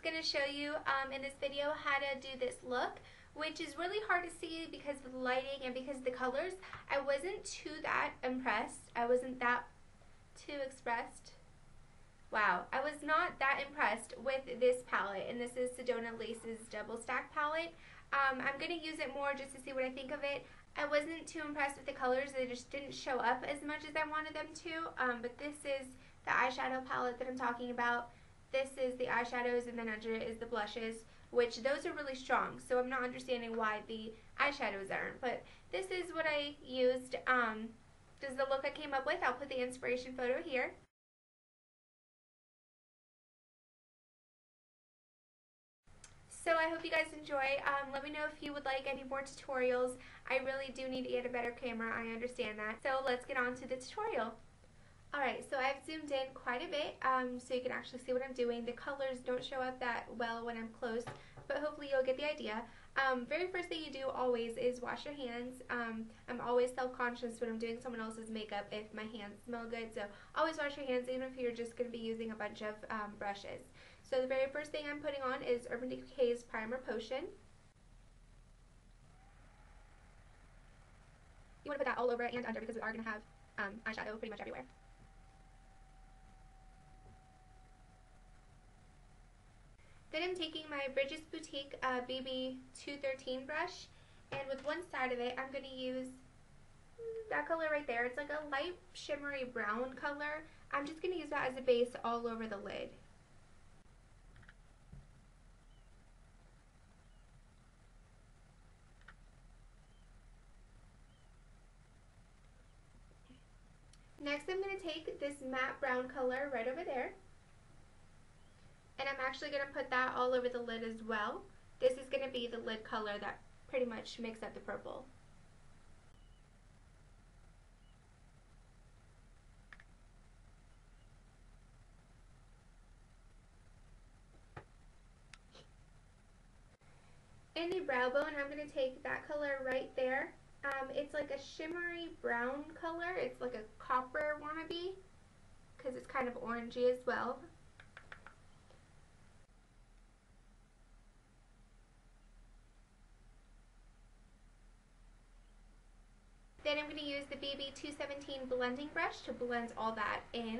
just going to show you in this video how to do this look, which is really hard to see because of the lighting and because of the colors. I wasn't too that impressed. I wasn't that too expressed. Wow, I was not that impressed with this palette, and this is Sedona Lace's Double Stack palette. I'm going to use it more just to see what I think of it. I wasn't too impressed with the colors. They just didn't show up as much as I wanted them to, but this is the eyeshadow palette that I'm talking about. This is the eyeshadows, and then under it is the blushes, which those are really strong, so I'm not understanding why the eyeshadows aren't, but this is what I used. This is the look I came up with. I'll put the inspiration photo here. So I hope you guys enjoy. Let me know if you would like any more tutorials. I really do need to get a better camera, I understand that. So let's get on to the tutorial. Alright, so I've zoomed in quite a bit so you can actually see what I'm doing. The colors don't show up that well when I'm close, but hopefully you'll get the idea. Very first thing you do always is wash your hands. I'm always self-conscious when I'm doing someone else's makeup if my hands smell good, so always wash your hands even if you're just going to be using a bunch of brushes. So the very first thing I'm putting on is Urban Decay's Primer Potion. You want to put that all over and under because we are going to have eyeshadow pretty much everywhere. Then I'm taking my Bridges Boutique BB 213 brush, and with one side of it I'm going to use that color right there. It's like a light shimmery brown color. I'm just going to use that as a base all over the lid. Next I'm going to take this matte brown color right over there, and I'm actually going to put that all over the lid as well. This is going to be the lid color that pretty much makes up the purple. In the brow bone, I'm going to take that color right there. It's like a shimmery brown color. It's like a copper wannabe because it's kind of orangey as well. Then I'm going to use the BB 217 blending brush to blend all that in.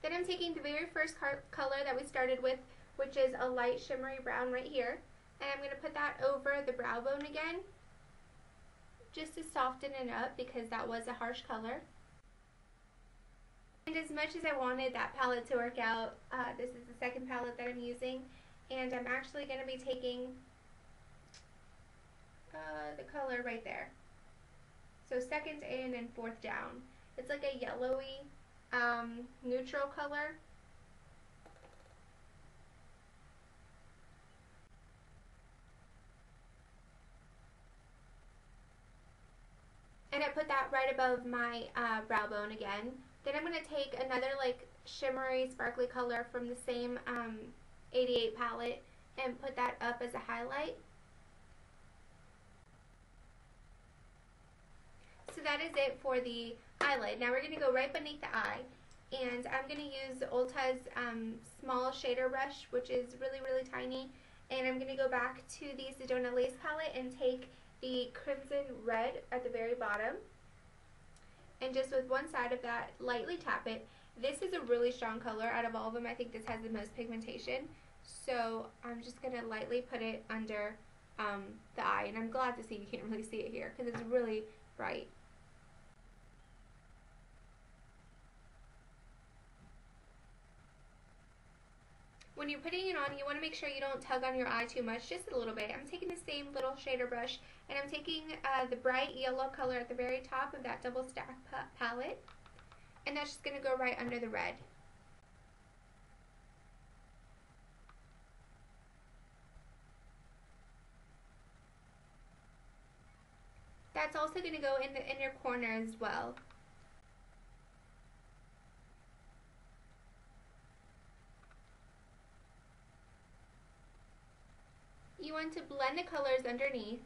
Then I'm taking the very first color that we started with, which is a light shimmery brown right here, and I'm going to put that over the brow bone again, just to soften it up because that was a harsh color. And as much as I wanted that palette to work out, this is the second palette that I'm using, and I'm actually going to be taking the color right there. So second in and fourth down. It's like a yellowy neutral color. And I put that right above my brow bone again. Then I'm going to take another like shimmery sparkly color from the same 88 palette and put that up as a highlight. So that is it for the eyelid. Now we're going to go right beneath the eye, and I'm going to use Ulta's small shader brush, which is really, really tiny, and I'm going to go back to the Sedona Lace palette and take the Crimson Red at the very bottom, and just with one side of that, lightly tap it. This is a really strong color. Out of all of them, I think this has the most pigmentation, so I'm just going to lightly put it under the eye, and I'm glad to see you can't really see it here because it's really bright. When you're putting it on, you want to make sure you don't tug on your eye too much, just a little bit. I'm taking the same little shader brush, and I'm taking the bright yellow color at the very top of that double stack palette, and that's just going to go right under the red. That's also going to go in the inner corner as well. You want to blend the colors underneath.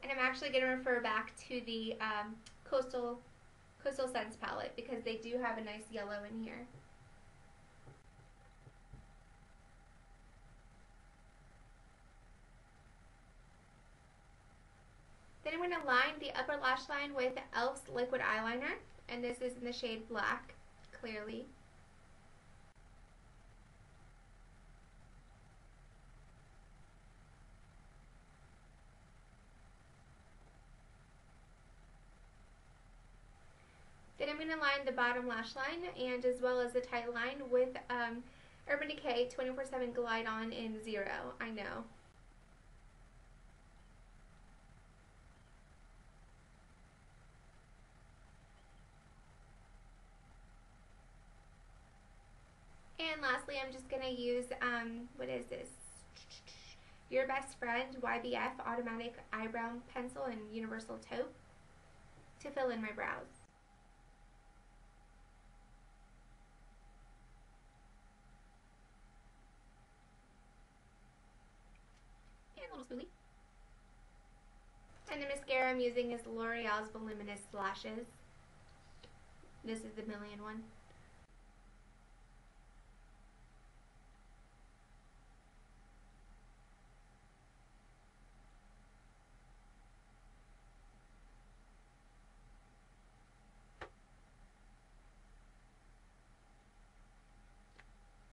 And I'm actually going to refer back to the Coastal Scents palette because they do have a nice yellow in here. Then I'm going to line the upper lash line with e.l.f.'s liquid eyeliner, and this is in the shade Black, clearly. Then I'm going to line the bottom lash line and as well as the tight line with Urban Decay 24/7 Glide On in 0. I know. And lastly, I'm just going to use, what is this? Your Best Friend YBF Automatic Eyebrow Pencil in Universal Taupe to fill in my brows. And a little spoolie. And the mascara I'm using is L'Oreal's Voluminous Lashes. This is the Million one.